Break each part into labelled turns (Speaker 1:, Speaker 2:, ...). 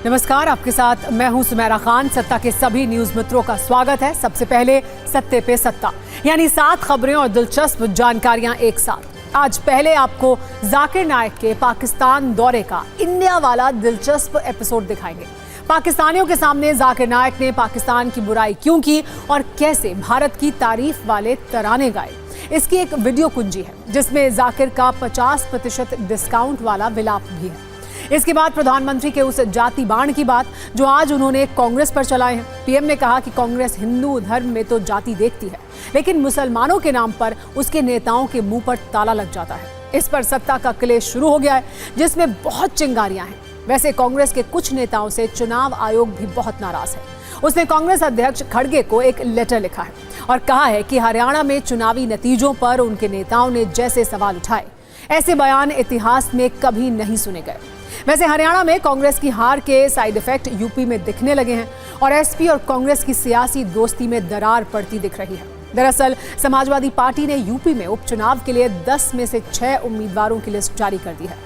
Speaker 1: नमस्कार, आपके साथ मैं हूं सुमेरा खान। सत्ता के सभी न्यूज मित्रों का स्वागत है। सबसे पहले सत्ते पे सत्ता, यानी 7 खबरें और दिलचस्प जानकारियां एक साथ। आज पहले आपको जाकिर नाइक के पाकिस्तान दौरे का इंडिया वाला दिलचस्प एपिसोड दिखाएंगे। पाकिस्तानियों के सामने जाकिर नाइक ने पाकिस्तान की बुराई क्यों की और कैसे भारत की तारीफ वाले तराने गाए, इसकी एक वीडियो कुंजी है जिसमें जाकिर का 50% डिस्काउंट वाला विलाप भी है। इसके बाद प्रधानमंत्री के उस जाति बाण की बात जो आज उन्होंने कांग्रेस पर चलाए हैं। पीएम ने कहा कि कांग्रेस हिंदू धर्म में तो जाति देखती है, लेकिन मुसलमानों के नाम पर उसके नेताओं के मुंह पर ताला लग जाता है। इस पर सत्ता का क्लेश शुरू हो गया है, जिसमें बहुत चिंगारियां हैं। वैसे कांग्रेस के कुछ नेताओं से चुनाव आयोग भी बहुत नाराज है। उसने कांग्रेस अध्यक्ष खड़गे को एक लेटर लिखा है और कहा है कि हरियाणा में चुनावी नतीजों पर उनके नेताओं ने जैसे सवाल उठाए, ऐसे बयान इतिहास में कभी नहीं सुने गए। वैसे हरियाणा में कांग्रेस की हार के साइड इफेक्ट यूपी में दिखने लगे हैं और एसपी और कांग्रेस की सियासी दोस्ती में दरार पड़ती दिख रही है। दरअसल समाजवादी पार्टी ने यूपी में उपचुनाव के लिए 10 में से 6 उम्मीदवारों की लिस्ट जारी कर दी है।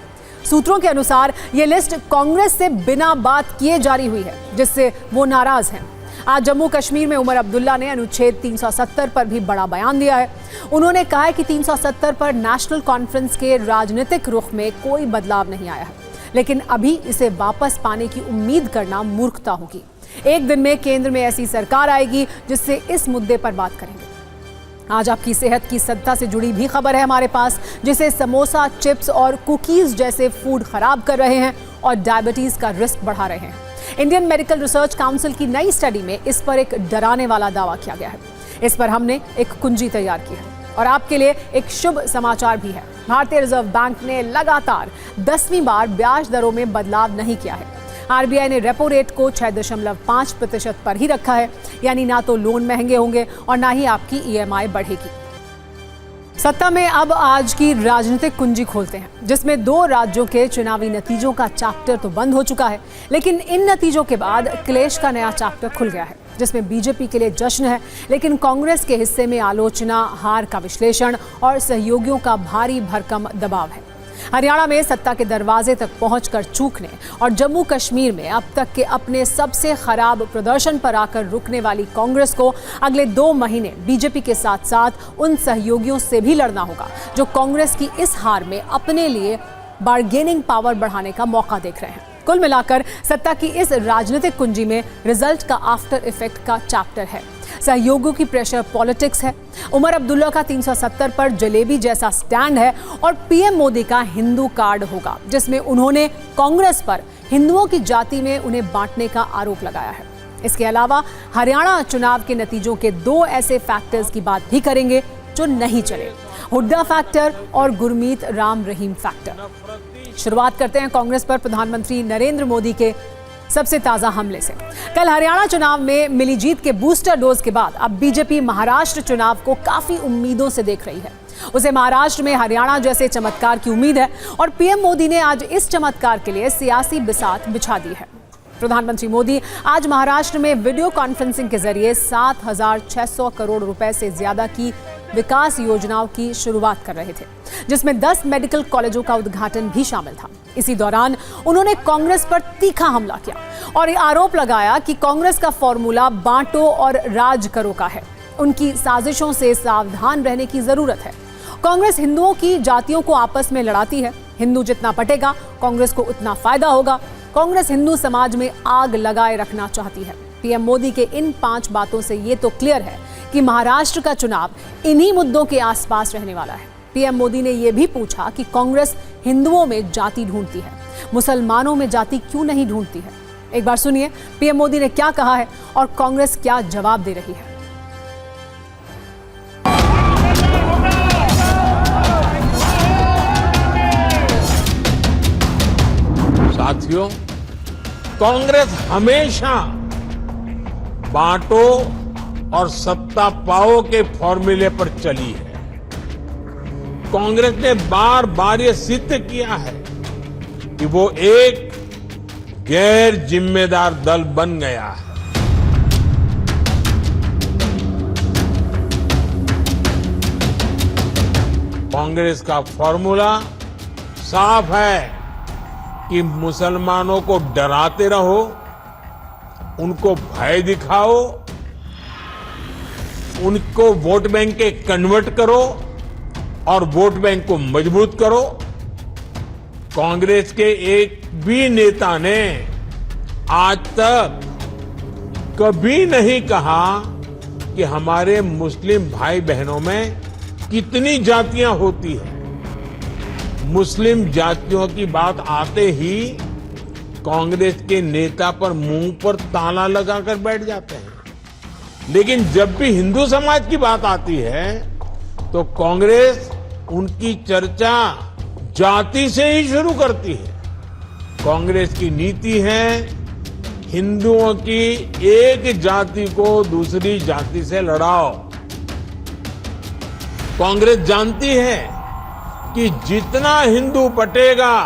Speaker 1: सूत्रों के अनुसार ये लिस्ट कांग्रेस से बिना बात किए जारी हुई है, जिससे वो नाराज हैं। आज जम्मू कश्मीर में उमर अब्दुल्ला ने अनुच्छेद 370 पर भी बड़ा बयान दिया है। उन्होंने कहा है कि 370 पर नेशनल कॉन्फ्रेंस के राजनीतिक रुख में कोई बदलाव नहीं आया है, लेकिन अभी इसे वापस पाने की उम्मीद करना मूर्खता होगी। एक दिन में केंद्र में ऐसी सरकार आएगी जिससे इस मुद्दे पर बात करेंगे। आज आपकी सेहत की सत्ता से जुड़ी भी खबर है हमारे पास, जिसे समोसा, चिप्स और कुकीज जैसे फूड खराब कर रहे हैं और डायबिटीज का रिस्क बढ़ा रहे हैं। इंडियन मेडिकल रिसर्च काउंसिल की नई स्टडी में इस पर एक डराने वाला दावा किया गया है। इस पर हमने एक कुंजी तैयार की है और आपके लिए एक शुभ समाचार भी है। भारतीय रिजर्व बैंक ने लगातार 10वीं बार ब्याज दरों में बदलाव नहीं किया है। आरबीआई ने रेपो रेट को 6.5% पर ही रखा है, यानी ना तो लोन महंगे होंगे और ना ही आपकी ईएमआई बढ़ेगी। सत्ता में अब आज की राजनीतिक कुंजी खोलते हैं, जिसमें 2 राज्यों के चुनावी नतीजों का चैप्टर तो बंद हो चुका है, लेकिन इन नतीजों के बाद क्लेश का नया चैप्टर खुल गया है, जिसमें बीजेपी के लिए जश्न है, लेकिन कांग्रेस के हिस्से में आलोचना, हार का विश्लेषण और सहयोगियों का भारी भरकम दबाव है। हरियाणा में सत्ता के दरवाजे तक पहुंचकर चूकने और जम्मू कश्मीर में अब तक के अपने सबसे खराब प्रदर्शन पर आकर रुकने वाली कांग्रेस को अगले 2 महीने बीजेपी के साथ साथ उन सहयोगियों से भी लड़ना होगा जो कांग्रेस की इस हार में अपने लिए बार्गेनिंग पावर बढ़ाने का मौका देख रहे हैं। कुल मिलाकर सत्ता की इस राजनीतिक कुंजी में रिजल्ट का आफ्टर इफेक्ट का चैप्टर है। सहयोगियों की प्रेशर पॉलिटिक्स है। उमर अब्दुल्ला का 370 पर जलेबी जैसा स्टैंड है और पीएम मोदी का हिंदू कार्ड होगा, जिसमें उन्होंने कांग्रेस पर हिंदुओं की जाति में उन्हें बांटने का आरोप लगाया है। इसके अलावा हरियाणा चुनाव के नतीजों के 2 ऐसे फैक्टर्स की बात भी करेंगे जो नहीं चले, हुड्डा फैक्टर और गुरमीत राम रहीम फैक्टर। शुरुआत करते हैं कांग्रेस पर प्रधानमंत्री नरेंद्र मोदी के सबसे ताजा हमले से। कल हरियाणा चुनाव में मिली जीत के बूस्टर डोज के बाद अब बीजेपी महाराष्ट्र चुनाव को काफी उम्मीदों से देख रही है। उसे महाराष्ट्र में हरियाणा जैसे चमत्कार की उम्मीद है और पीएम मोदी ने आज इस चमत्कार के लिए सियासी बिसात बिछा दी है। प्रधानमंत्री मोदी आज महाराष्ट्र में वीडियो कॉन्फ्रेंसिंग के जरिए 7,600 करोड़ रुपए से ज्यादा की विकास योजनाओं की शुरुआत कर रहे थे, जिसमें 10 मेडिकल कॉलेजों का उद्घाटन भी शामिल था। इसी दौरान उन्होंने कांग्रेस पर तीखा हमला किया और आरोप लगाया कि कांग्रेस का फॉर्मूला बांटो और राज करो का है। उनकी साजिशों से सावधान रहने की जरूरत है। कांग्रेस हिंदुओं की जातियों को आपस में लड़ाती है। हिंदू जितना पटेगा कांग्रेस को उतना फायदा होगा। कांग्रेस हिंदू समाज में आग लगाए रखना चाहती है। पीएम मोदी के इन 5 बातों से ये तो क्लियर है कि महाराष्ट्र का चुनाव इन्हीं मुद्दों के आसपास रहने वाला है। पीएम मोदी ने यह भी पूछा कि कांग्रेस हिंदुओं में जाति ढूंढती है, मुसलमानों में जाति क्यों नहीं ढूंढती है। एक बार सुनिए पीएम मोदी ने क्या कहा है और कांग्रेस क्या जवाब दे रही है।
Speaker 2: साथियों, कांग्रेस हमेशा बांटो और सत्ता पाओ के फॉर्मूले पर चली है। कांग्रेस ने बार बार ये सिद्ध किया है कि वो एक गैर जिम्मेदार दल बन गया है। कांग्रेस का फॉर्मूला साफ है, कि मुसलमानों को डराते रहो, उनको भय दिखाओ, उनको वोट बैंक के कन्वर्ट करो और वोट बैंक को मजबूत करो। कांग्रेस के एक भी नेता ने आज तक कभी नहीं कहा कि हमारे मुस्लिम भाई बहनों में कितनी जातियां होती हैं। मुस्लिम जातियों की बात आते ही कांग्रेस के नेता पर मुंह पर ताला लगाकर बैठ जाते हैं। लेकिन जब भी हिंदू समाज की बात आती है तो कांग्रेस उनकी चर्चा जाति से ही शुरू करती है। कांग्रेस की नीति है हिंदुओं की एक जाति को दूसरी जाति से लड़ाओ। कांग्रेस जानती है कि जितना हिंदू बटेगा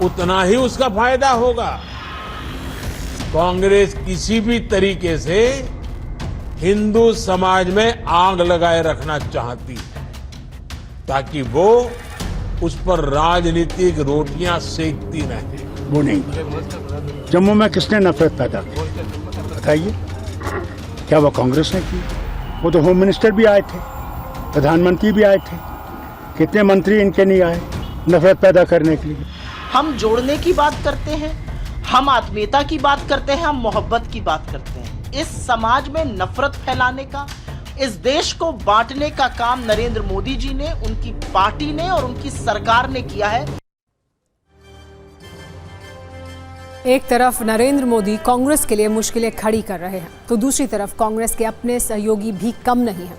Speaker 2: उतना ही उसका फायदा होगा। कांग्रेस किसी भी तरीके से हिंदू समाज में आग लगाए रखना चाहती है ताकि वो उस पर राजनीतिक रोटियां सेकती रहे।
Speaker 3: वो नहीं। जम्मू में किसने नफरत पैदा की बताइए? क्या वो कांग्रेस ने की? वो तो होम मिनिस्टर भी आए थे, प्रधानमंत्री भी आए थे, कितने मंत्री इनके नहीं आए नफरत पैदा करने के लिए?
Speaker 4: हम जोड़ने की बात करते हैं, हम आत्मीयता की बात करते हैं, हम मोहब्बत की बात करते हैं। इस समाज में नफरत फैलाने का, इस देश को बांटने का काम नरेंद्र मोदी जी ने, उनकी पार्टी ने और उनकी सरकार ने किया है।
Speaker 1: एक तरफ नरेंद्र मोदी कांग्रेस के लिए मुश्किलें खड़ी कर रहे हैं तो दूसरी तरफ कांग्रेस के अपने सहयोगी भी कम नहीं हैं।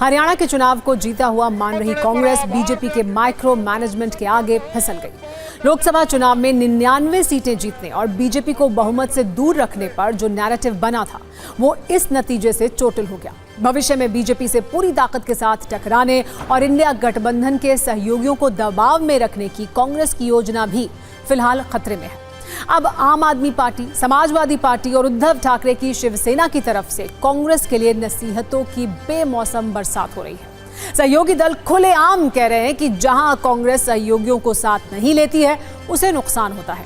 Speaker 1: हरियाणा के चुनाव को जीता हुआ मान रही कांग्रेस बीजेपी के माइक्रो मैनेजमेंट के आगे फिसल गई। लोकसभा चुनाव में 99 सीटें जीतने और बीजेपी को बहुमत से दूर रखने पर जो नैरेटिव बना था वो इस नतीजे से चोटिल हो गया। भविष्य में बीजेपी से पूरी ताकत के साथ टकराने और इंडिया गठबंधन के सहयोगियों को दबाव में रखने की कांग्रेस की योजना भी फिलहाल खतरे में है। अब आम आदमी पार्टी, समाजवादी पार्टी और उद्धव ठाकरे की शिवसेना की तरफ से कांग्रेस के लिए नसीहतों की बेमौसम बरसात हो रही है। सहयोगी दल खुलेआम कह रहे हैं कि जहां कांग्रेस सहयोगियों को साथ नहीं लेती है उसे नुकसान होता है।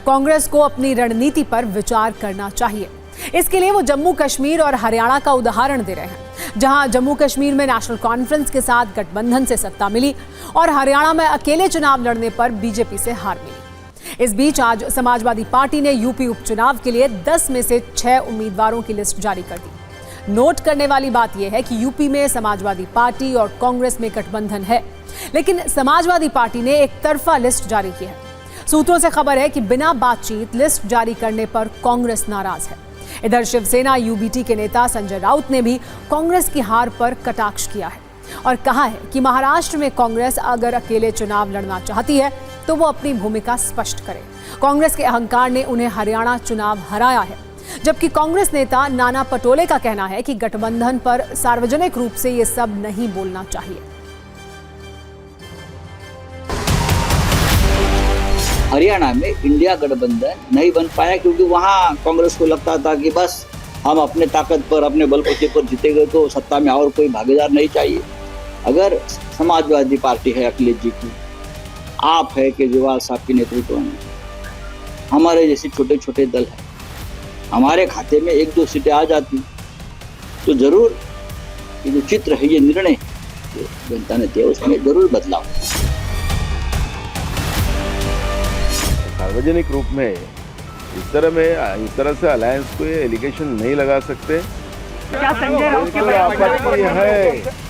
Speaker 1: कांग्रेस को अपनी रणनीति पर विचार करना चाहिए। इसके लिए वो जम्मू कश्मीर और हरियाणा का उदाहरण दे रहे हैं, जहां जम्मू कश्मीर में नेशनल कॉन्फ्रेंस के साथ गठबंधन से सत्ता मिली और हरियाणा में अकेले चुनाव लड़ने पर बीजेपी से हार मिली। इस बीच आज समाजवादी पार्टी ने यूपी उपचुनाव के लिए 10 में से 6 उम्मीदवारों की लिस्ट जारी कर दी। नोट करने वाली बात यह है कि यूपी में समाजवादी पार्टी और कांग्रेस में गठबंधन है, लेकिन समाजवादी पार्टी ने एक तरफा लिस्ट जारी की है। सूत्रों से खबर है कि बिना बातचीत लिस्ट जारी करने पर कांग्रेस नाराज है। इधर शिवसेना यूबीटी के नेता संजय राउत ने भी कांग्रेस की हार पर कटाक्ष किया है और कहा है कि महाराष्ट्र में कांग्रेस अगर अकेले चुनाव लड़ना चाहती है तो वो अपनी भूमिका स्पष्ट करे। कांग्रेस के अहंकार ने उन्हें हरियाणा चुनाव हराया है, जबकि कांग्रेस नेता नाना पटोले का कहना है कि गठबंधन पर सार्वजनिक रूप से ये सब नहीं बोलना चाहिए।
Speaker 5: हरियाणा में इंडिया गठबंधन नहीं बन पाया क्योंकि वहां कांग्रेस को लगता था कि बस हम अपने ताकत पर, अपने बलबूते पर जीतेंगे तो सत्ता में और कोई भागीदार नहीं चाहिए। अगर समाजवादी पार्टी है अखिलेश जी की, आप है केजरीवाल साहब के नेतृत्व में, हमारे जैसे छोटे छोटे दल है, हमारे खाते में 1-2 सीटें आ जाती तो जरूर ये जो चित्र है, ये निर्णय जो जनता ने दिया उसमें जरूर बदलाव।
Speaker 6: सार्वजनिक रूप में इस तरह से अलायंस को ये एलिगेशन नहीं लगा सकते।
Speaker 7: क्या संजय राउत के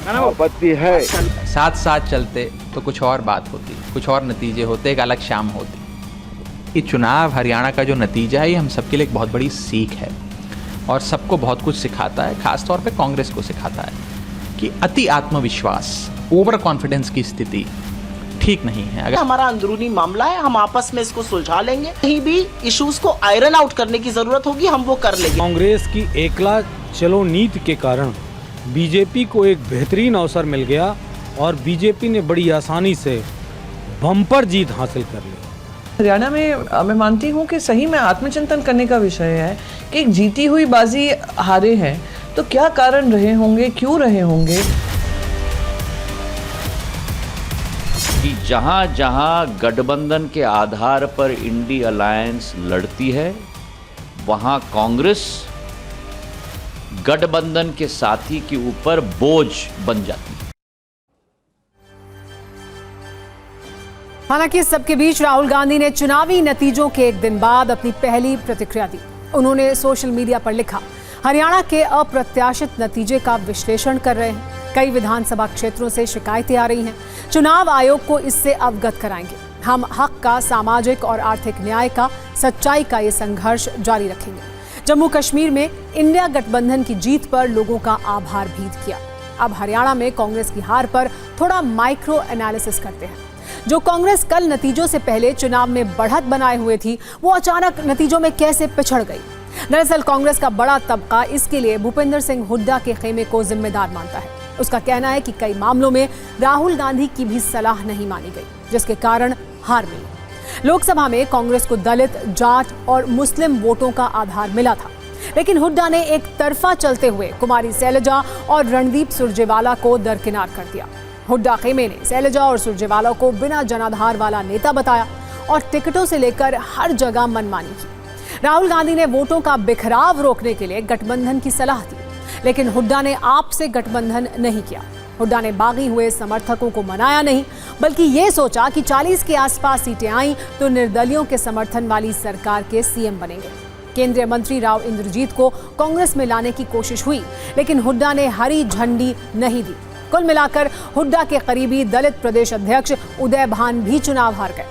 Speaker 6: आपत्ति है।
Speaker 8: साथ साथ चलते तो कुछ और बात होती, कुछ और नतीजे होते, एक अलग शाम होती। ये चुनाव हरियाणा का जो नतीजा है ये हम सबके लिए एक बहुत बड़ी सीख है और सबको बहुत कुछ सिखाता है, खासतौर पे कांग्रेस को सिखाता है कि अति आत्मविश्वास, ओवर कॉन्फिडेंस की स्थिति ठीक नहीं है। अगर
Speaker 4: हमारा अंदरूनी मामला है, हम आपस में इसको सुलझा लेंगे। कहीं भी इश्यूज को आयरन आउट करने की जरूरत होगी, हम वो कर लेंगे।
Speaker 7: कांग्रेस की एकला चलो नीति के कारण बीजेपी को एक बेहतरीन अवसर मिल गया और बीजेपी ने बड़ी आसानी से बम्पर जीत हासिल कर ली।
Speaker 9: हरियाणा में मैं मानती हूँ कि सही में आत्मचिंतन करने का विषय है कि एक जीती हुई बाजी हारे हैं तो क्या कारण रहे होंगे, क्यों रहे होंगे।
Speaker 5: जहां जहां गठबंधन के आधार पर इंडी अलायंस लड़ती है, वहां कांग्रेस गठबंधन के साथी के ऊपर बोझ बन जाती है।
Speaker 1: हालांकि इस सबके बीच राहुल गांधी ने चुनावी नतीजों के एक दिन बाद अपनी पहली प्रतिक्रिया दी। उन्होंने सोशल मीडिया पर लिखा, हरियाणा के अप्रत्याशित नतीजे का विश्लेषण कर रहे हैं। कई विधानसभा क्षेत्रों से शिकायतें आ रही हैं। चुनाव आयोग को इससे अवगत कराएंगे। हम हक का, सामाजिक और आर्थिक न्याय का, सच्चाई का ये संघर्ष जारी रखेंगे। जम्मू कश्मीर में इंडिया गठबंधन की जीत पर लोगों का आभार भी किया। अब हरियाणा में कांग्रेस की हार पर थोड़ा माइक्रो एनालिसिस करते हैं। जो कांग्रेस कल नतीजों से पहले चुनाव में बढ़त बनाए हुए थी, वो अचानक नतीजों में कैसे पिछड़ गई। दरअसल कांग्रेस का बड़ा तबका इसके लिए भूपेंद्र सिंह हुड्डा के खेमे को जिम्मेदार मानता है। उसका कहना है कि कई मामलों में राहुल गांधी की भी सलाह नहीं मानी गई, जिसके कारण हार मिली। लोकसभा में कांग्रेस को दलित, जाट और मुस्लिम वोटों का आधार मिला था, लेकिन हुड्डा ने एक तरफा चलते हुए कुमारी शैलजा और रणदीप सुरजेवाला को दरकिनार कर दिया। हुड्डा खेमे ने शैलजा और सुरजेवाला को बिना जनाधार वाला नेता बताया और टिकटों से लेकर हर जगह मनमानी की। राहुल गांधी ने वोटों का बिखराव रोकने के लिए गठबंधन की सलाह दी, लेकिन हुड्डा ने आपसे गठबंधन नहीं किया। हुड्डा ने बागी हुए समर्थकों को मनाया नहीं, बल्कि ये सोचा कि 40 के आसपास सीटें आईं तो निर्दलियों के समर्थन वाली सरकार के सीएम बनेंगे। केंद्रीय मंत्री राव इंद्रजीत को कांग्रेस में लाने की कोशिश हुई, लेकिन हुड्डा ने हरी झंडी नहीं दी। कुल मिलाकर हुड्डा के करीबी दलित प्रदेश अध्यक्ष उदय भान भी चुनाव हार गए।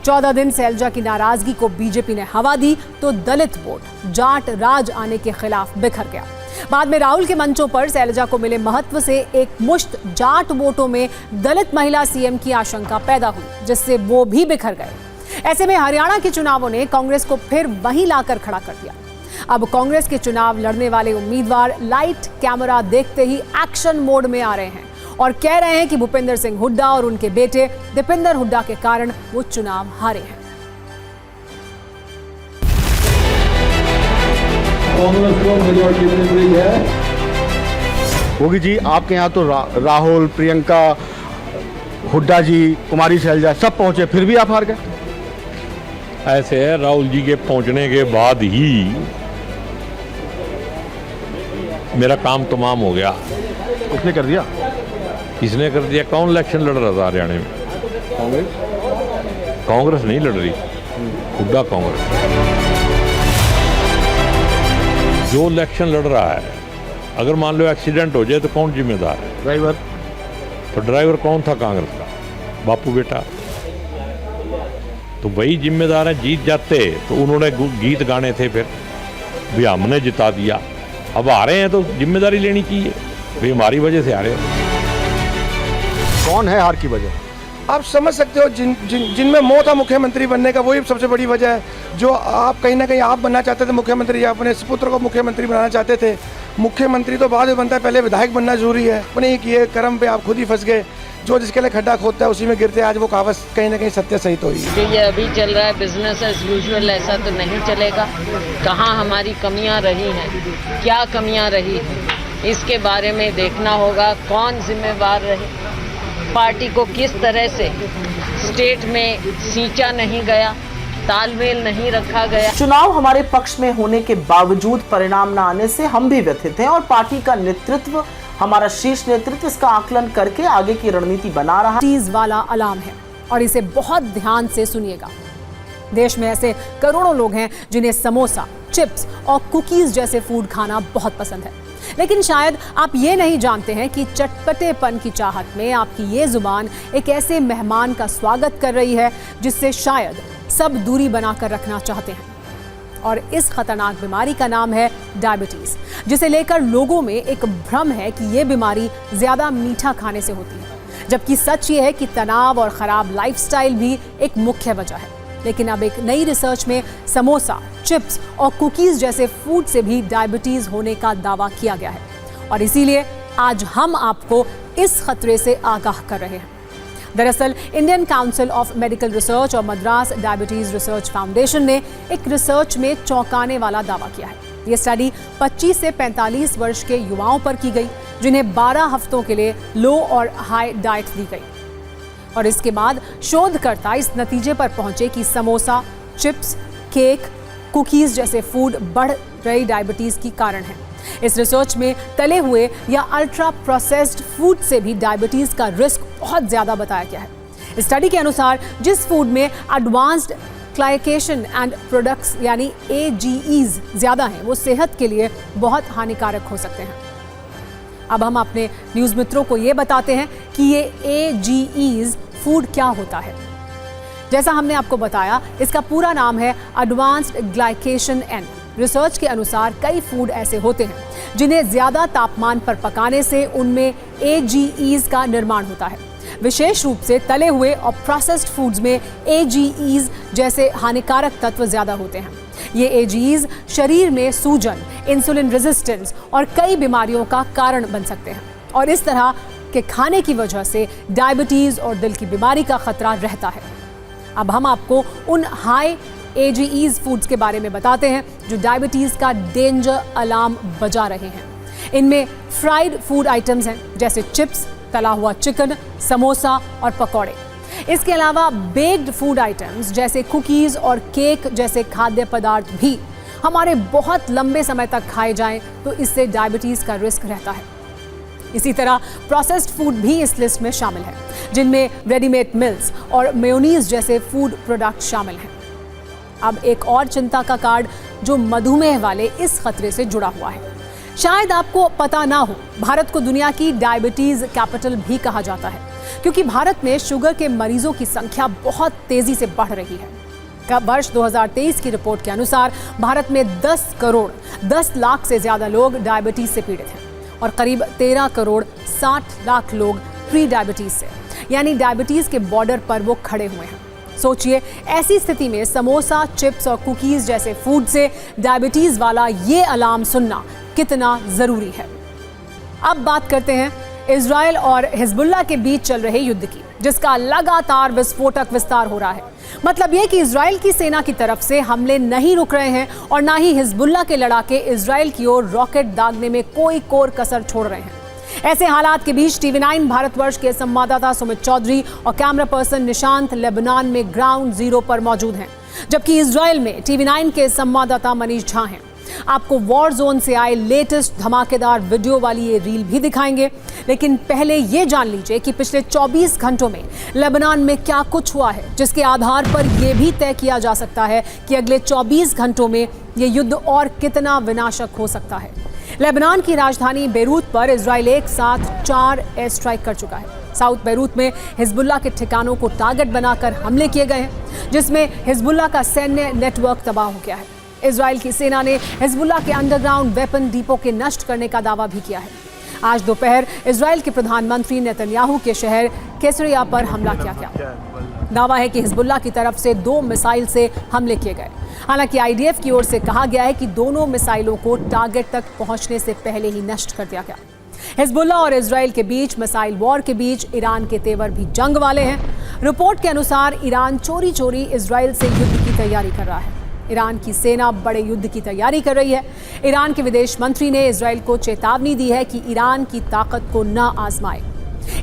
Speaker 1: 14 दिन शैलजा की नाराजगी को बीजेपी ने हवा दी तो दलित वोट जाट राज आने के खिलाफ बिखर गया। बाद में राहुल के मंचों पर शैलजा को मिले महत्व से एक मुश्त जाट वोटों में दलित महिला सीएम की आशंका पैदा हुई, जिससे वो भी बिखर गए। ऐसे में हरियाणा के चुनावों ने कांग्रेस को फिर वहीं लाकर खड़ा कर दिया। अब कांग्रेस के चुनाव लड़ने वाले उम्मीदवार लाइट कैमरा देखते ही एक्शन मोड में आ रहे हैं और कह रहे हैं कि भूपेंद्र सिंह हुड्डा और उनके बेटे दीपेंद्र हुड्डा के कारण वो चुनाव हारे हैं।
Speaker 10: कांग्रेस को मेजॉरिटी मिल रही है।
Speaker 3: होगी जी, आपके यहाँ तो राहुल, प्रियंका, हुड्डा जी, कुमारी शैलजा सब पहुंचे, फिर भी आप हार गए।
Speaker 2: ऐसे है, राहुल जी के पहुंचने के बाद ही मेरा काम तमाम हो गया।
Speaker 3: किसने कर दिया?
Speaker 2: किसने कर दिया? कौन इलेक्शन लड़ रहा था हरियाणा में?
Speaker 3: कांग्रेस।
Speaker 2: कांग्रेस नहीं लड़ रही, हुड्डा कांग्रेस। जो इलेक्शन लड़ रहा है, अगर मान लो एक्सीडेंट हो जाए तो कौन जिम्मेदार है?
Speaker 3: ड्राइवर।
Speaker 2: तो ड्राइवर कौन था कांग्रेस का? बापू बेटा। तो वही जिम्मेदार है। जीत जाते तो उन्होंने गीत गाने थे, फिर भी हमने जिता दिया। अब आ रहे हैं तो जिम्मेदारी लेनी चाहिए, भाई हमारी वजह से आ रहे हैं।
Speaker 3: कौन है हार की वजह?
Speaker 11: आप समझ सकते हो, जिनमें मोह था मुख्यमंत्री बनने का, वही सबसे बड़ी वजह है। जो आप कहीं ना कहीं आप बनना चाहते थे मुख्यमंत्री, या अपने सुपुत्र को मुख्यमंत्री बनाना चाहते थे। मुख्यमंत्री तो बाद में बनता है, पहले विधायक बनना जरूरी है। अपने किए कर्म पे आप खुद ही फंस गए। जो जिसके लिए खड्डा खोदता है उसी में गिरते हैं। आज वो कहावत कहीं ना कहीं सत्य सहित हुई है।
Speaker 12: ये अभी चल रहा है बिजनेस एज यूजुअल, ऐसा तो नहीं चलेगा। कहाँ हमारी कमियां रही हैं, क्या कमियां रही हैं, इसके बारे में देखना होगा। कौन जिम्मेवार रहे, पार्टी को किस तरह से स्टेट में सींचा नहीं गया, तालमेल नहीं रखा गया।
Speaker 4: चुनाव हमारे पक्ष में होने के बावजूद परिणाम न आने से हम भी व्यथित हैं और पार्टी का नेतृत्व, हमारा शीर्ष नेतृत्व इसका आकलन करके आगे की रणनीति बना रहा है।
Speaker 1: चीज वाला अलार्म है और इसे बहुत ध्यान से सुनिएगा। देश में ऐसे करोड़ों लोग हैं जिन्हें समोसा, चिप्स और कुकीज जैसे फूड खाना बहुत पसंद है, लेकिन शायद आप ये नहीं जानते हैं कि चटपटेपन की चाहत में आपकी ये जुबान एक ऐसे मेहमान का स्वागत कर रही है जिससे शायद सब दूरी बनाकर रखना चाहते हैं। और इस खतरनाक बीमारी का नाम है डायबिटीज, जिसे लेकर लोगों में एक भ्रम है कि ये बीमारी ज्यादा मीठा खाने से होती है, जबकि सच ये है कि तनाव और खराब लाइफस्टाइल भी एक मुख्य वजह है। लेकिन अब एक नई रिसर्च में समोसा, चिप्स और कुकीज जैसे फूड से भी डायबिटीज होने का दावा किया गया है और इसीलिए आज हम आपको इस खतरे से आगाह कर रहे हैं। दरअसल Indian council of medical research और मद्रास डायबिटीज रिसर्च फाउंडेशन ने एक रिसर्च में चौंकाने वाला दावा किया है। ये स्टडी 25 से 45 वर्ष के युवाओं पर की गई, जिन्हें 12 हफ्तों के लिए लो और हाई डाइट दी गई। और इसके बाद शोधकर्ता इस नतीजे पर पहुंचे कि समोसा, चिप्स, केक, कुकीज जैसे फूड बढ़ रही डायबिटीज की कारण है। इस रिसर्च में तले हुए या अल्ट्रा प्रोसेस्ड फूड से भी डायबिटीज का रिस्क बहुत ज्यादा बताया गया है। स्टडी के अनुसार जिस फूड में एडवांस्ड ग्लाइकेशन एंड प्रोडक्ट्स यानी AGEs ज्यादा हैं, वो सेहत के लिए बहुत हानिकारक हो सकते हैं। अब हम अपने न्यूज मित्रों को ये बताते हैं कि ये AGEs फूड क्या होता है। जैसा हमने आपको बताया, इसका पूरा नाम है एडवांस्ड ग्लाइकेशन एंड। रिसर्च के अनुसार कई फूड ऐसे होते हैं जिन्हें ज्यादा तापमान पर पकाने से उनमें AGEs का निर्माण होता है। विशेष रूप से तले हुए और प्रोसेस्ड फूड्स में AGEs जैसे हानिकारक तत्व ज्यादा होते हैं। ये AGEs शरीर में सूजन, इंसुलिन रेजिस्टेंस और कई बीमारियों का कारण बन सकते हैं और इस तरह के खाने की वजह से डायबिटीज और दिल की बीमारी का खतरा रहता है। अब हम आपको उन हाई AGEs फूड्स के बारे में बताते हैं जो डायबिटीज का डेंजर अलार्म बजा रहे हैं। इनमें फ्राइड फूड आइटम्स हैं जैसे चिप्स, तला हुआ चिकन, समोसा और पकौड़े। इसके अलावा बेक्ड फूड आइटम्स जैसे कुकीज और केक जैसे खाद्य पदार्थ भी हमारे बहुत लंबे समय तक खाए जाएं तो इससे डायबिटीज का रिस्क रहता है। इसी तरह प्रोसेस्ड फूड भी इस लिस्ट में शामिल है, जिनमें रेडीमेड मिल्स और मेयोनीज जैसे फूड प्रोडक्ट शामिल हैं। अब एक और चिंता का कार्ड जो मधुमेह वाले इस खतरे से जुड़ा हुआ है। शायद आपको पता ना हो, भारत को दुनिया की डायबिटीज कैपिटल भी कहा जाता है क्योंकि भारत में शुगर के मरीजों की संख्या बहुत तेजी से बढ़ रही है। वर्ष 2023 की रिपोर्ट के अनुसार भारत में 10 करोड़ 10 लाख से ज्यादा लोग डायबिटीज से पीड़ित हैं और करीब 13 करोड़ 60 लाख लोग प्री डायबिटीज से, यानी डायबिटीज के बॉर्डर पर वो खड़े हुए हैं। सोचिए, ऐसी स्थिति में समोसा, चिप्स और कुकीज जैसे फूड से डायबिटीज वाला ये अलार्म सुनना कितना जरूरी है। अब बात करते हैं इजराइल और हिजबुल्लाह के बीच चल रहे युद्ध की, जिसका लगातार विस्फोटक विस्तार हो रहा है। मतलब ये कि इजराइल की सेना की तरफ से हमले नहीं रुक रहे हैं और ना ही हिजबुल्लाह के लड़ाके इजराइल की ओर रॉकेट दागने में कोई कोर कसर छोड़ रहे हैं। ऐसे हालात के बीच TV9 भारतवर्ष के संवाददाता सुमित चौधरी और कैमरा पर्सन निशांत लेबनान में ग्राउंड जीरो पर मौजूद हैं, जबकि इजराइल में TV9 के संवाददाता मनीष झा हैं। आपको वॉर जोन से आए लेटेस्ट धमाकेदार वीडियो वाली ये रील भी दिखाएंगे, लेकिन पहले ये जान लीजिए कि पिछले 24 घंटों में लेबनान में क्या कुछ हुआ है, जिसके आधार पर यह भी तय किया जा सकता है कि अगले 24 घंटों में ये युद्ध और कितना विनाशक हो सकता है। लेबनान की राजधानी बेरूत पर इजराइल एक साथ 4 एयर स्ट्राइक कर चुका है। साउथ बेरूत में हिजबुल्लाह के ठिकानों को टारगेट बनाकर हमले किए गए हैं, जिसमें हिजबुल्लाह का सैन्य नेटवर्क तबाह हो गया है। इजराइल की सेना ने हिजबुल्लाह के अंडरग्राउंड वेपन डिपो के नष्ट करने का दावा भी किया है। आज दोपहर इजराइल के प्रधानमंत्री नेतन्याहू के शहर केसरिया पर हमला किया गया। दावा है कि हिजबुल्लाह की तरफ से 2 मिसाइल से हमले किए गए। हालांकि IDF की ओर से कहा गया है कि दोनों मिसाइलों को टारगेट तक पहुंचने से पहले ही नष्ट कर दिया गया। हिजबुल्लाह और इजराइल के बीच मिसाइल वॉर के बीच ईरान के तेवर भी जंग वाले हैं। रिपोर्ट के अनुसार ईरान चोरी चोरी इजराइल से युद्ध की तैयारी कर रहा है। ईरान की सेना बड़े युद्ध की तैयारी कर रही है। ईरान के विदेश मंत्री ने इजराइल को चेतावनी दी है कि ईरान की ताकत को न आजमाए।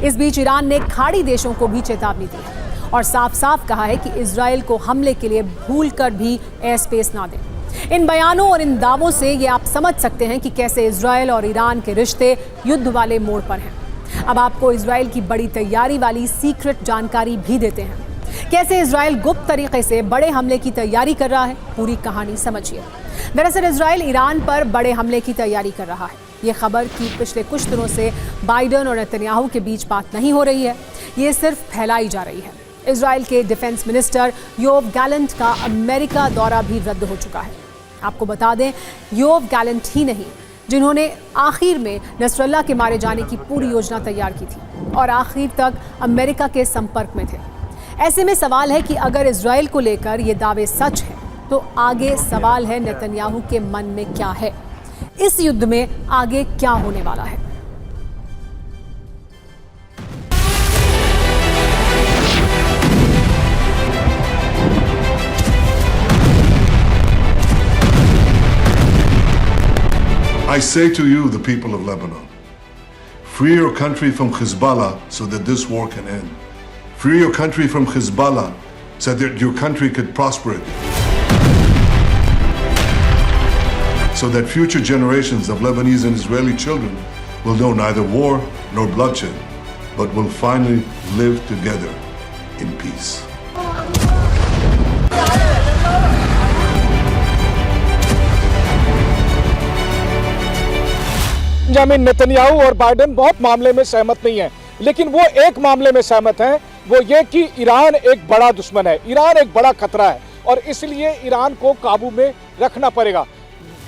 Speaker 1: इस बीच ईरान ने खाड़ी देशों को भी चेतावनी दी है और साफ साफ कहा है कि इजराइल को हमले के लिए भूलकर भी एयर स्पेस ना दें। इन बयानों और इन दावों से ये आप समझ सकते हैं कि कैसे इजराइल और ईरान के रिश्ते युद्ध वाले मोड़ पर हैं। अब आपको इजराइल की बड़ी तैयारी वाली सीक्रेट जानकारी भी देते हैं। कैसे इजराइल गुप्त तरीके से बड़े हमले की तैयारी कर रहा है, पूरी कहानी समझिए। दरअसल इजराइल ईरान पर बड़े हमले की तैयारी कर रहा है। ये खबर कि पिछले कुछ दिनों से बाइडेन और नेतन्याहू के बीच बात नहीं हो रही है, ये सिर्फ फैलाई जा रही है। इजराइल के डिफेंस मिनिस्टर योव गैलेंट का अमेरिका दौरा भी रद्द हो चुका है। आपको बता दें, योव गैलेंट ही नहीं, जिन्होंने आखिर में नसरल्लाह के मारे जाने की पूरी योजना तैयार की थी और आखिर तक अमेरिका के संपर्क में थे। ऐसे में सवाल है कि अगर इजराइल को लेकर ये दावे सच हैं, तो आगे सवाल है नेतन्याहू के मन में क्या है, इस युद्ध में आगे क्या होने वाला है।
Speaker 13: I say to you, the people of Lebanon, free your country from Hezbollah so that this war can end. free your country from Hezbollah so that your country could prosper it. So that future generations of Lebanese and Israeli children will know neither war nor bloodshed, but will finally live together in peace.
Speaker 11: Benjamin Netanyahu और Biden बहुत मामले में सहमत नहीं है, लेकिन वो एक मामले में सहमत हैं, वो ये कि ईरान एक बड़ा दुश्मन है, ईरान एक बड़ा खतरा है और इसलिए ईरान को काबू में रखना पड़ेगा।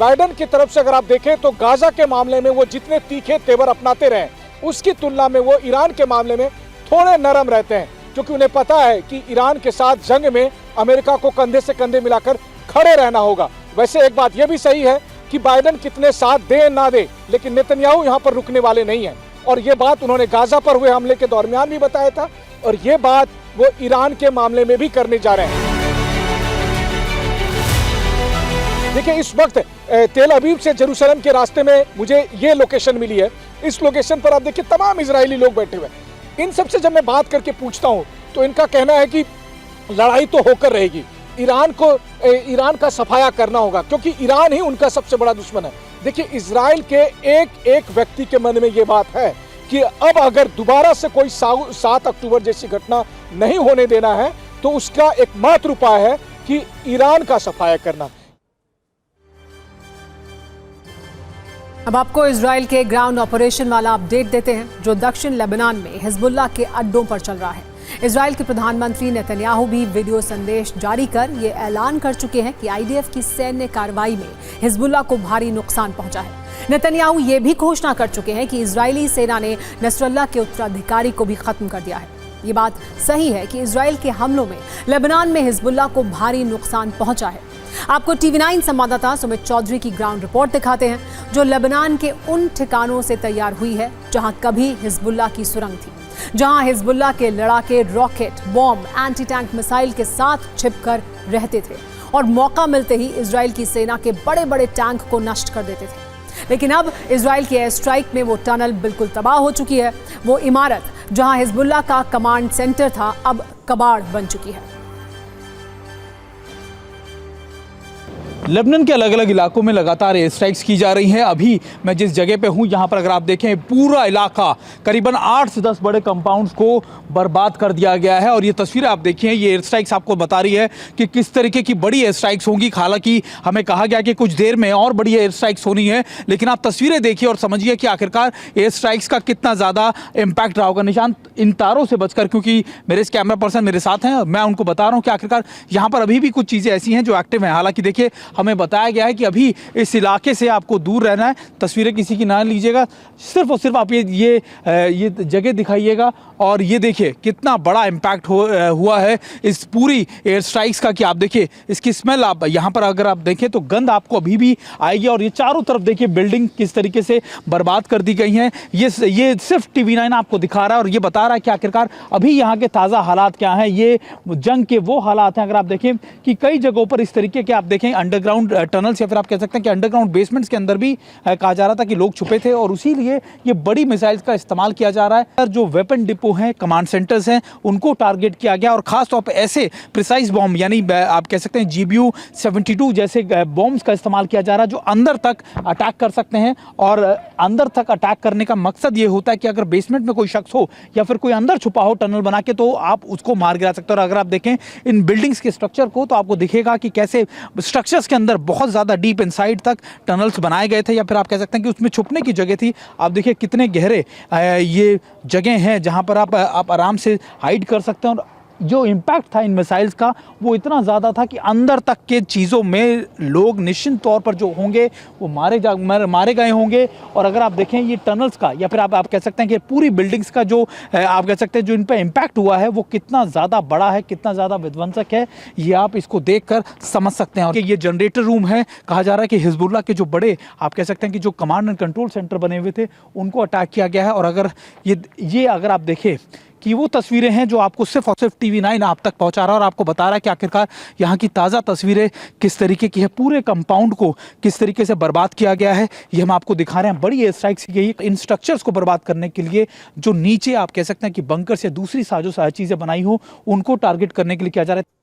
Speaker 11: बाइडेन की तरफ से अगर आप देखें तो गाजा के मामले में वो जितने तीखे तेवर अपनाते रहे उसकी तुलना में वो ईरान के मामले में थोड़े नरम रहते हैं, क्योंकि उन्हें पता है कि ईरान के साथ जंग में अमेरिका को कंधे से कंधे मिलाकर खड़े रहना होगा। वैसे एक बात यह भी सही है कि बाइडेन कितने साथ दे ना दे, लेकिन नेतन्याहू यहाँ पर रुकने वाले नहीं हैं और ये बात उन्होंने गाजा पर हुए हमले के दरमियान भी बताया था और ये बात वो ईरान के मामले में भी करने जा रहे हैं। देखिए, इस वक्त तेल अवीव से जेरूसलम के रास्ते में मुझे ये लोकेशन मिली है। इस लोकेशन पर आप देखिए तमाम इजरायली लोग बैठे हुए हैं। इन सबसे जब मैं बात करके पूछता हूँ तो इनका कहना है कि लड़ाई तो होकर रहेगी, ईरान का सफाया करना होगा, क्योंकि ईरान ही उनका सबसे बड़ा दुश्मन है। देखिए, इजराइल के एक व्यक्ति के मन में ये बात है कि अब अगर दोबारा से कोई 7 अक्टूबर जैसी घटना नहीं होने देना है तो उसका एकमात्र उपाय है कि ईरान का सफाया करना।
Speaker 1: अब आपको इजराइल के ग्राउंड ऑपरेशन वाला अपडेट देते हैं जो दक्षिण लेबनान में हिजबुल्लाह के अड्डों पर चल रहा है। इजराइल के प्रधानमंत्री नेतन्याहू भी वीडियो संदेश जारी कर ये ऐलान कर चुके हैं कि आईडीएफ की सैन्य कार्रवाई में हिजबुल्लाह को भारी नुकसान पहुंचा है। नेतन्याहू ये भी घोषणा कर चुके हैं कि इजरायली सेना ने नसरल्लाह के उत्तराधिकारी को भी खत्म कर दिया है। ये बात सही है कि इजराइल के हमलों में लेबनान में हिजबुल्लाह को भारी नुकसान पहुंचा है। आपको TV9 संवाददाता सुमित चौधरी की ग्राउंड रिपोर्ट दिखाते हैं जो लेबनान के उन ठिकानों से तैयार हुई है जहां कभी हिजबुल्लाह की सुरंग थी, जहां हिजबुल्लाह के लड़ाके rocket, bomb, anti tank missile के साथ छिपकर रहते थे और मौका मिलते ही इजराइल की सेना के बड़े बड़े टैंक को नष्ट कर देते थे। लेकिन अब इजराइल के एयर स्ट्राइक में वो टनल बिल्कुल तबाह हो चुकी है। वो इमारत जहां हिजबुल्लाह का कमांड सेंटर था अब कबाड़ बन चुकी है।
Speaker 14: लेबनान के अलग अलग इलाकों में लगातार एयर स्ट्राइक्स की जा रही हैं। अभी मैं जिस जगह पे हूँ यहाँ पर अगर आप देखें पूरा इलाका करीबन 8 से 10 बड़े कंपाउंड्स को बर्बाद कर दिया गया है और ये तस्वीरें आप देखिए, ये एयर स्ट्राइक्स आपको बता रही है कि किस तरीके की बड़ी एयर स्ट्राइक्स होंगी। हालांकि हमें कहा गया कि कुछ देर में और बड़ी एयर स्ट्राइक्स होनी है, लेकिन आप तस्वीरें देखिए और समझिए कि आखिरकार एयर स्ट्राइक्स का कितना ज़्यादा इम्पैक्ट रहा होगा। निशान, इन तारों से बचकर, क्योंकि मेरे इस कैमरा पर्सन मेरे साथ हैं, मैं उनको बता रहा हूँ कि आखिरकार यहाँ पर अभी भी कुछ चीज़ें ऐसी हैं जो एक्टिव हैं। हालांकि देखिए, हमें बताया गया है कि अभी इस इलाके से आपको दूर रहना है। तस्वीरें किसी की ना लीजिएगा, सिर्फ और सिर्फ आप ये जगह दिखाइएगा और ये देखिए कितना बड़ा इम्पैक्ट हुआ है इस पूरी एयर स्ट्राइक्स का कि आप देखिए इसकी स्मेल, आप यहाँ पर अगर आप देखें तो गंध आपको अभी भी आएगी। और ये चारों तरफ देखिए बिल्डिंग किस तरीके से बर्बाद कर दी गई हैं। ये सिर्फ TV9 आपको दिखा रहा है और ये बता रहा है कि आखिरकार अभी यहाँ के ताज़ा हालात क्या हैं। ये जंग के वो हालात हैं। अगर आप देखें कि कई जगहों पर इस तरीके के आप देखें अंडरग्राउंड टनल्स या फिर आप कह सकते हैं कि अंडरग्राउंड बेसमेंट्स के अंदर भी कहा जा रहा था कि लोग छुपे थे और उसी लिए ये बड़ी मिसाइल्स का इस्तेमाल किया जा रहा है। जो वेपन डिपो हैं, कमांड सेंटर्स हैं, उनको टारगेट किया गया और खास तौर पे ऐसे प्रिसाइज बॉम्ब यानी आप कह सकते हैं GBU 72 जैसे बॉम्ब्स का इस्तेमाल किया जा रहा है जो अंदर तक अटैक कर सकते हैं। और अंदर तक अटैक करने का मकसद ये होता है कि अगर बेसमेंट में कोई शख्स हो या फिर कोई अंदर छुपा हो टनल बना के, तो आप उसको मार गिरा सकते हो। और अगर आप देखें इन बिल्डिंग्स के स्ट्रक्चर को तो आपको दिखेगा कि कैसे स्ट्रक्चर्स के अंदर बहुत ज़्यादा डीप इनसाइड तक टनल्स बनाए गए थे या फिर आप कह सकते हैं कि उसमें छुपने की जगह थी। आप देखिए कितने गहरे ये जगह हैं जहां पर आप आराम से हाइड कर सकते हैं। और जो इम्पैक्ट था इन मिसाइल्स का वो इतना ज़्यादा था कि अंदर तक के चीज़ों में लोग निश्चित तौर पर जो होंगे वो मारे गए होंगे। और अगर आप देखें ये टनल्स का या फिर आप कह सकते हैं कि पूरी बिल्डिंग्स का जो आप कह सकते हैं जो इन पर इम्पैक्ट हुआ है वो कितना ज़्यादा बड़ा है, कितना ज़्यादा विध्वंसक है, ये आप इसको देख कर समझ सकते हैं। और ये जनरेटर रूम है, कहा जा रहा है कि हिजबुल्लाह के जो बड़े आप कह सकते हैं कि जो कमांड एंड कंट्रोल सेंटर बने हुए थे उनको अटैक किया गया है। और अगर ये अगर आप देखें कि वो तस्वीरें हैं जो आपको सिर्फ और सिर्फ TV9 आप तक पहुंचा रहा है और आपको बता रहा है कि आखिरकार यहाँ की ताज़ा तस्वीरें किस तरीके की है, पूरे कंपाउंड को किस तरीके से बर्बाद किया गया है ये हम आपको दिखा रहे हैं। बड़ी एयर स्ट्राइक्स यही इन स्ट्रक्चर्स को बर्बाद करने के लिए जो नीचे आप कह सकते हैं कि बंकर से दूसरी साजो साज चीज़ें बनाई हो उनको टारगेट करने के लिए किया जा रहा है।